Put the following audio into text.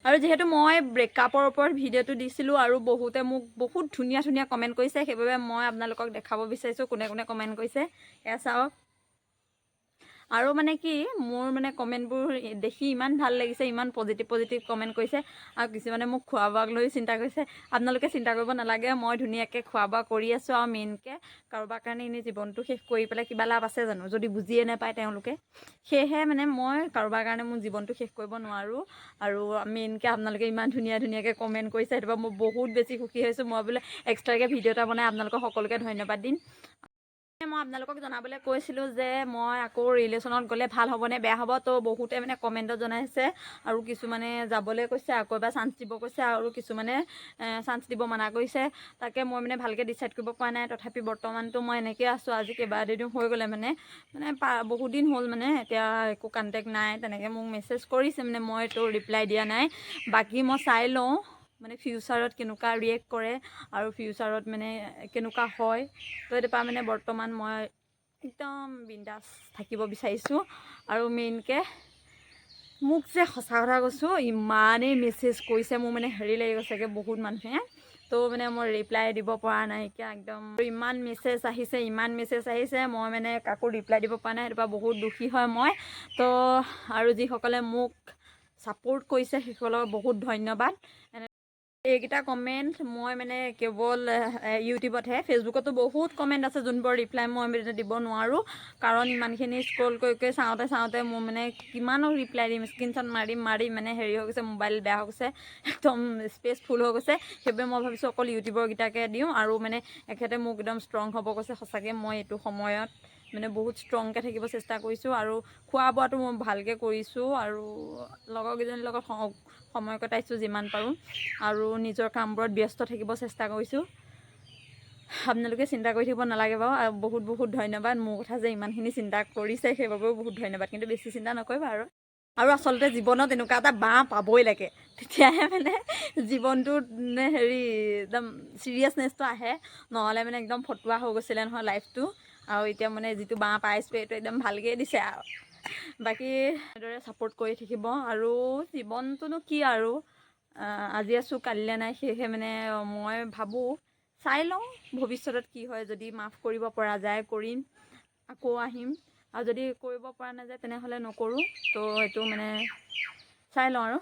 আৰু যিহেতু মই ব্ৰেকআপৰ ওপৰত ভিডিঅ'টো দিছিলোঁ আৰু বহুতে মোক বহুত ধুনীয়া ধুনীয়া কমেণ্ট কৰিছে, সেইবাবে মই আপোনালোকক দেখাব বিচাৰিছোঁ কোনে কোনে কমেণ্ট কৰিছে। এয়া চাওক। আৰু মানে কি মোৰ মানে কমেণ্টবোৰ দেখি ইমান ভাল লাগিছে, ইমান পজিটিভ কমেণ্ট কৰিছে। আৰু কিছুমানে মোক খোৱা বোৱাক লৈ চিন্তা কৰিছে। আপোনালোকে চিন্তা কৰিব নালাগে, মই ধুনীয়াকৈ খোৱা বোৱা কৰি আছোঁ। আৰু মেইনকৈ কাৰোবাৰ কাৰণে এনেই জীৱনটো শেষ কৰি পেলাই কিবা লাভ আছে জানো, যদি বুজিয়ে নাপায় তেওঁলোকে। সেয়েহে মানে মই কাৰোবাৰ কাৰণে মোৰ জীৱনটো শেষ কৰিব নোৱাৰোঁ। আৰু মেইনকৈ আপোনালোকে ইমান ধুনীয়াকৈ কমেণ্ট কৰিছে, সেইটো মই বহুত বেছি সুখী হৈছোঁ। মই বোলে এক্সট্ৰাকৈ ভিডিঅ' এটা বনাই আপোনালোকক সকলোকে ধন্যবাদ দিম। মই আপোনালোকক জনাবলৈ কৈছিলোঁ যে মই আকৌ ৰিলেশ্যনত গ'লে ভাল হ'বনে বেয়া হ'ব। তো বহুতে মানে কমেণ্টত জনাইছে, আৰু কিছুমানে যাবলৈ কৈছে, আকৌ এবাৰ চান্স দিব কৈছে, আৰু কিছুমানে চান্স দিব মানা কৰিছে। তাকে মই মানে ভালকৈ ডিচাইড কৰিব পৰা নাই। তথাপি বৰ্তমানটো মই এনেকৈ আছোঁ। আজি কেইবাদিনো হৈ গ'লে মানে বহুত দিন হ'ল মানে এতিয়া একো কণ্টেক্ট নাই। তেনেকৈ মোক মেছেজ কৰিছে, মানে মই তো ৰিপ্লাই দিয়া নাই। বাকী মই চাই লওঁ মানে ফিউচাৰত কেনেকুৱা ৰিয়েক্ট কৰে আৰু ফিউচাৰত মানে কেনেকুৱা হয়। তো এইটোপা মানে বৰ্তমান মই একদম বিন্দাছ থাকিব বিচাৰিছোঁ। আৰু মেইনকৈ মোক যে সঁচা কথা কৈছোঁ, ইমানেই মেছেজ কৰিছে, মোৰ মানে হেৰি লাগি গৈছেগৈ বহুত মানুহে। তো মানে মই ৰিপ্লাই দিব পৰা নাইকিয়া একদম। ইমান মেছেজ আহিছে, মই মানে কাকো ৰিপ্লাই দিব পৰা নাই। সেইটোপা বহুত দুখী হয় মই। তো আৰু যিসকলে মোক ছাপোৰ্ট কৰিছে সেইসকলক বহুত ধন্যবাদ। এইকেইটা কমেণ্ট মই মানে কেৱল ইউটিউবতহে, ফেচবুকতো বহুত কমেণ্ট আছে যোনবোৰ ৰিপ্লাই মই দিব নোৱাৰোঁ। কাৰণ ইমানখিনি স্ক্ৰল কৰি চাওঁতে মোৰ মানে কিমানো ৰিপ্লাই দিম, স্ক্ৰীনশ্বট মাৰি মানে হেৰি হৈ গৈছে, মোবাইল বেয়া হৈ গৈছে, একদম স্পেচ ফুল হৈ গৈছে। সেইবাবে মই ভাবিছোঁ অকল ইউটিউবৰকেইটাকে দিওঁ। আৰু মানে এখেতে মোক একদম ষ্ট্ৰং হ'ব কৈছে। সঁচাকৈ মই এইটো সময়ত মানে বহুত ষ্ট্ৰংকৈ থাকিব চেষ্টা কৰিছোঁ। আৰু খোৱা বোৱাটো মই ভালকৈ কৰিছোঁ, আৰু লগৰকেইজনীৰ লগত সময় কটাইছোঁ যিমান পাৰোঁ, আৰু নিজৰ কামবোৰত ব্যস্ত থাকিব চেষ্টা কৰিছোঁ। আপোনালোকে চিন্তা কৰি থাকিব নালাগে বাৰু। আৰু বহুত ধন্যবাদ। মোৰ কথা যে ইমানখিনি চিন্তা কৰিছে সেইবাবেও বহুত ধন্যবাদ। কিন্তু বেছি চিন্তা নকৰিবা আৰু আচলতে জীৱনত এনেকুৱা এটা বাঁহ পাবই লাগে, তেতিয়াহে মানে জীৱনটোত হেৰি একদম চিৰিয়াছনেছটো আহে। নহ'লে মানে একদম ফটুৱা হৈ গৈছিলে নহয় লাইফটো। আৰু এতিয়া মানে যিটো বাঁহ পাইছোঁ এইটো একদম ভালকৈ দিছে আৰু। বাকী এনেদৰে ছাপোৰ্ট কৰি থাকিব। আৰু জীৱনটোনো কি আৰু, আজি আছোঁ কালিলৈ নাই। সেয়েহে মানে মই ভাবোঁ, চাই লওঁ ভৱিষ্যতত কি হয়। যদি মাফ কৰিব পৰা যায় কৰিম, আকৌ আহিম। আৰু যদি কৰিব পৰা নাযায় তেনেহ'লে নকৰোঁ। তো এইটো মানে চাই লওঁ আৰু।